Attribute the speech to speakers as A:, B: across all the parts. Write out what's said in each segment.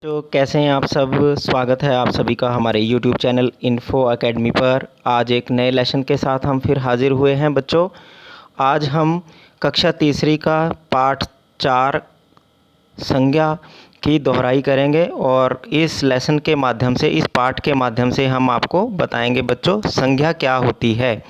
A: तो कैसे हैं आप सब। स्वागत है आप सभी का हमारे YouTube चैनल इन्फो एकेडमी पर। आज एक नए लेसन के साथ हम फिर हाज़िर हुए हैं बच्चों। आज हम कक्षा तीसरी का पाठ 4 संज्ञा की दोहराई करेंगे और इस लेसन के माध्यम से, इस पाठ के माध्यम से हम आपको बताएंगे बच्चों संज्ञा क्या होती है।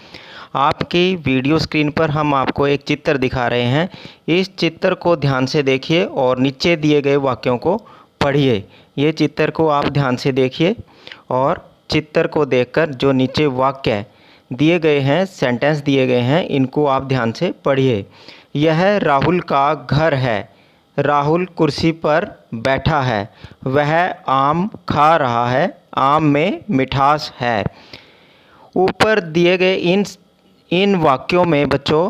A: आपकी वीडियो स्क्रीन पर हम आपको एक चित्र दिखा रहे हैं। इस चित्र को ध्यान से देखिए और नीचे दिए गए वाक्यों को पढ़िए। ये चित्र को आप ध्यान से देखिए और चित्र को देखकर जो नीचे वाक्य दिए गए हैं, सेंटेंस दिए गए हैं, इनको आप ध्यान से पढ़िए। यह राहुल का घर है। राहुल कुर्सी पर बैठा है। वह आम खा रहा है। आम में मिठास है। ऊपर दिए गए इन वाक्यों में बच्चों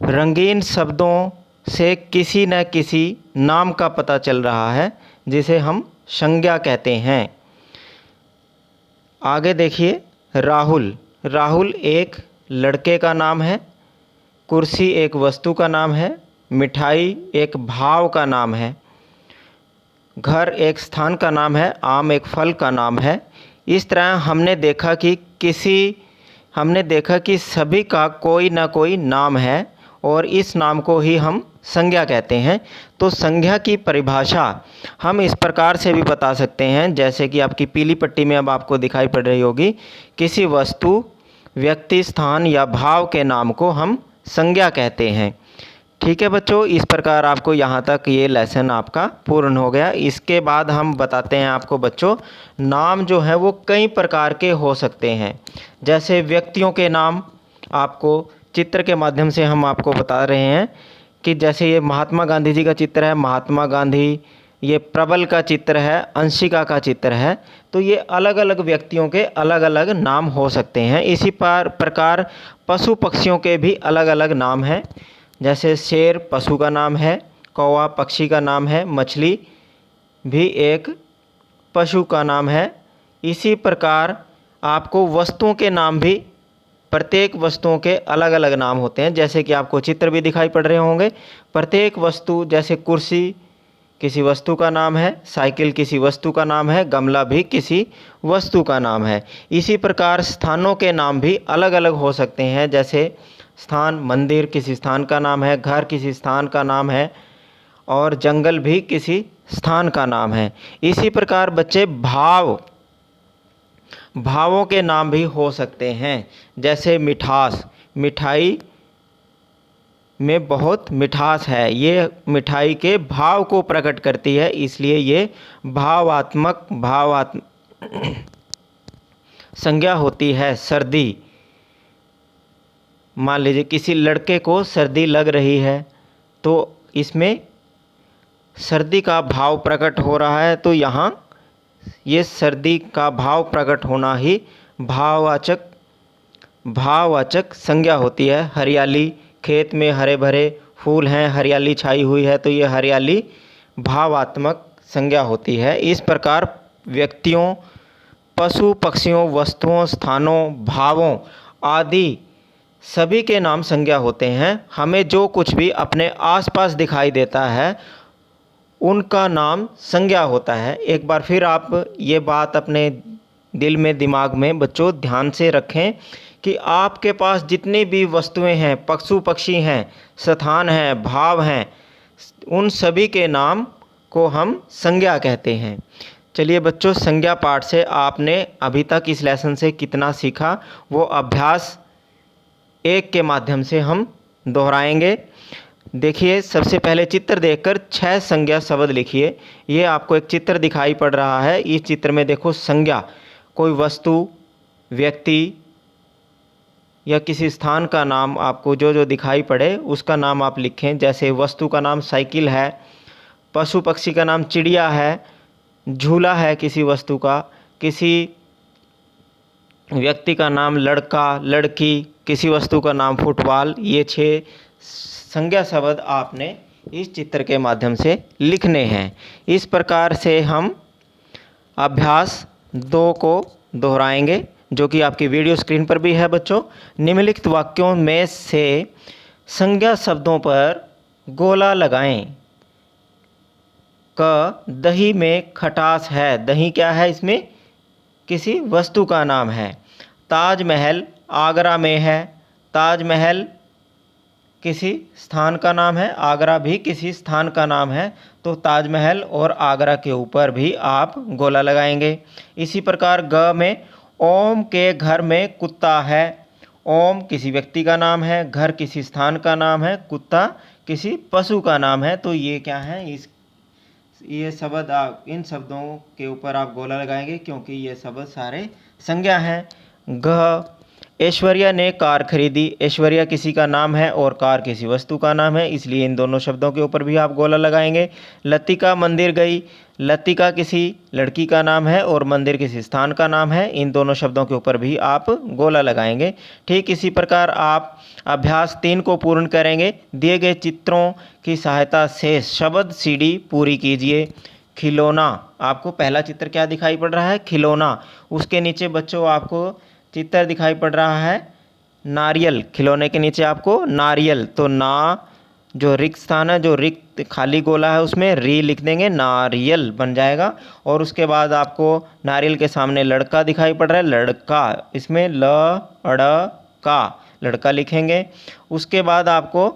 A: रंगीन शब्दों से किसी न किसी नाम का पता चल रहा है, जिसे हम संज्ञा कहते हैं। आगे देखिए, राहुल एक लड़के का नाम है। कुर्सी एक वस्तु का नाम है। मिठाई एक भाव का नाम है। घर एक स्थान का नाम है। आम एक फल का नाम है। इस तरह हमने देखा कि सभी का कोई ना कोई नाम है और इस नाम को ही हम संज्ञा कहते हैं। तो संज्ञा की परिभाषा हम इस प्रकार से भी बता सकते हैं, जैसे कि आपकी पीली पट्टी में अब आपको दिखाई पड़ रही होगी। किसी वस्तु, व्यक्ति, स्थान या भाव के नाम को हम संज्ञा कहते हैं। ठीक है बच्चों, इस प्रकार आपको यहाँ तक ये लेसन आपका पूर्ण हो गया। इसके बाद हम बताते हैं आपको बच्चों, नाम जो है वो कई प्रकार के हो सकते हैं। जैसे व्यक्तियों के नाम, आपको चित्र के माध्यम से हम आपको बता रहे हैं कि जैसे ये महात्मा गांधी जी का चित्र है, महात्मा गांधी। ये प्रबल का चित्र है, अंशिका का चित्र है। तो ये अलग अलग व्यक्तियों के अलग अलग नाम हो सकते हैं। इसी प्रकार पशु पक्षियों के भी अलग अलग नाम हैं। जैसे शेर पशु का नाम है, कौवा पक्षी का नाम है, मछली भी एक पशु का नाम है। इसी प्रकार आपको वस्तुओं के नाम भी, प्रत्येक वस्तुओं के अलग अलग नाम होते हैं। जैसे कि आपको चित्र भी दिखाई पड़ रहे होंगे। प्रत्येक वस्तु, जैसे कुर्सी किसी वस्तु का नाम है, साइकिल किसी वस्तु का नाम है, गमला भी किसी वस्तु का नाम है। इसी प्रकार स्थानों के नाम भी अलग अलग हो सकते हैं। जैसे स्थान, मंदिर किसी स्थान का नाम है, घर किसी स्थान का नाम है और जंगल भी किसी स्थान का नाम है। इसी प्रकार बच्चे भावों के नाम भी हो सकते हैं। जैसे मिठास, मिठाई में बहुत मिठास है। ये मिठाई के भाव को प्रकट करती है, इसलिए ये भावात्मक संज्ञा होती है। सर्दी, मान लीजिए किसी लड़के को सर्दी लग रही है, तो इसमें सर्दी का भाव प्रकट हो रहा है। तो यहाँ ये सर्दी का भाव प्रकट होना ही भाववाचक संज्ञा होती है। हरियाली, खेत में हरे भरे फूल हैं, हरियाली छाई हुई है, तो ये हरियाली भावात्मक संज्ञा होती है। इस प्रकार व्यक्तियों, पशु पक्षियों, वस्तुओं, स्थानों, भावों आदि सभी के नाम संज्ञा होते हैं। हमें जो कुछ भी अपने आसपास दिखाई देता है उनका नाम संज्ञा होता है। एक बार फिर आप ये बात अपने दिल में, दिमाग में बच्चों ध्यान से रखें कि आपके पास जितनी भी वस्तुएं हैं, पशु पक्षी हैं, स्थान हैं, भाव हैं, उन सभी के नाम को हम संज्ञा कहते हैं। चलिए बच्चों, संज्ञा पाठ से आपने अभी तक इस लेसन से कितना सीखा वो अभ्यास 1 के माध्यम से हम दोहराएंगे। देखिए, सबसे पहले चित्र देखकर 6 संज्ञा शब्द लिखिए। ये आपको एक चित्र दिखाई पड़ रहा है। इस चित्र में देखो संज्ञा, कोई वस्तु, व्यक्ति या किसी स्थान का नाम आपको जो दिखाई पड़े उसका नाम आप लिखें। जैसे वस्तु का नाम साइकिल है, पशु पक्षी का नाम चिड़िया है, झूला है किसी वस्तु का, किसी व्यक्ति का नाम लड़का, लड़की, किसी वस्तु का नाम फुटबॉल। ये 6 संज्ञा शब्द आपने इस चित्र के माध्यम से लिखने हैं। इस प्रकार से हम अभ्यास 2 को दोहराएंगे, जो कि आपकी वीडियो स्क्रीन पर भी है बच्चों। निम्नलिखित वाक्यों में से संज्ञा शब्दों पर गोला लगाएं। क, दही में खटास है। दही क्या है? इसमें किसी वस्तु का नाम है। ताजमहल आगरा में है। ताजमहल किसी स्थान का नाम है, आगरा भी किसी स्थान का नाम है। तो ताजमहल और आगरा के ऊपर भी आप गोला लगाएंगे। इसी प्रकार ग में ओम के घर में कुत्ता है। ओम किसी व्यक्ति का नाम है, घर किसी स्थान का नाम है, कुत्ता किसी पशु का नाम है। तो ये क्या है? ये शब्द आप इन शब्दों के ऊपर आप गोला लगाएंगे क्योंकि ये शब्द सारे संज्ञा हैं। घ, ऐश्वर्या ने कार खरीदी। ऐश्वर्या किसी का नाम है और कार किसी वस्तु का नाम है, इसलिए इन दोनों शब्दों के ऊपर भी आप गोला लगाएंगे। लतिका मंदिर गई। लतिका किसी लड़की का नाम है और मंदिर किसी स्थान का नाम है, इन दोनों शब्दों के ऊपर भी आप गोला लगाएंगे। ठीक इसी प्रकार आप अभ्यास 3 को पूर्ण करेंगे। दिए गए चित्रों की सहायता से शब्द सीढ़ी पूरी कीजिए। खिलौना, आपको पहला चित्र क्या दिखाई पड़ रहा है? खिलौना। उसके नीचे बच्चों आपको चित्र दिखाई पड़ रहा है नारियल। खिलौने के नीचे आपको नारियल, तो ना जो रिक्त स्थान है, जो रिक्त खाली गोला है, उसमें री लिख देंगे, नारियल बन जाएगा। और उसके बाद आपको नारियल के सामने लड़का दिखाई पड़ रहा है, लड़का, इसमें ल अड़ का, लड़का लिखेंगे। उसके बाद आपको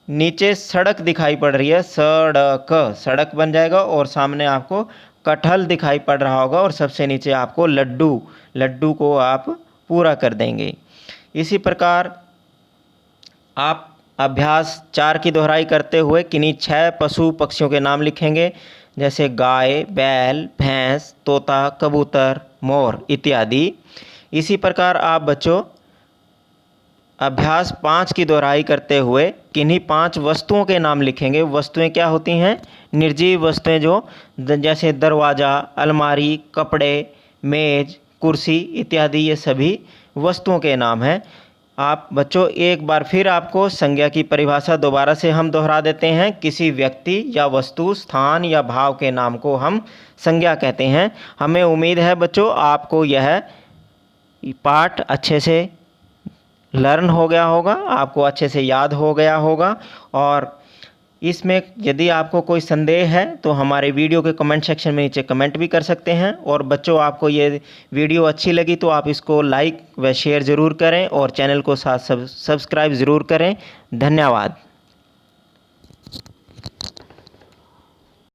A: नीचे सड़क दिखाई पड़ रही है, सड़क, सड़क बन जाएगा। और सामने आपको कटहल दिखाई पड़ रहा होगा और सबसे नीचे आपको लड्डू, लड्डू को आप पूरा कर देंगे। इसी प्रकार आप अभ्यास 4 की दोहराई करते हुए किन्हीं 6 पशु पक्षियों के नाम लिखेंगे, जैसे गाय, बैल, भैंस, तोता, कबूतर, मोर इत्यादि। इसी प्रकार आप बच्चों अभ्यास 5 की दोहराई करते हुए किन्हीं 5 वस्तुओं के नाम लिखेंगे। वस्तुएं क्या होती हैं? निर्जीव वस्तुएं, जो जैसे दरवाज़ा, अलमारी, कपड़े, मेज, कुर्सी इत्यादि, ये सभी वस्तुओं के नाम हैं। आप बच्चों एक बार फिर आपको संज्ञा की परिभाषा दोबारा से हम दोहरा देते हैं। किसी व्यक्ति या वस्तु, स्थान या भाव के नाम को हम संज्ञा कहते हैं। हमें उम्मीद है बच्चों आपको यह पाठ अच्छे से लर्न हो गया होगा, आपको अच्छे से याद हो गया होगा। और इसमें यदि आपको कोई संदेह है तो हमारे वीडियो के कमेंट सेक्शन में नीचे कमेंट भी कर सकते हैं। और बच्चों आपको ये वीडियो अच्छी लगी तो आप इसको लाइक व शेयर ज़रूर करें और चैनल को साथ सब्सक्राइब ज़रूर करें। धन्यवाद।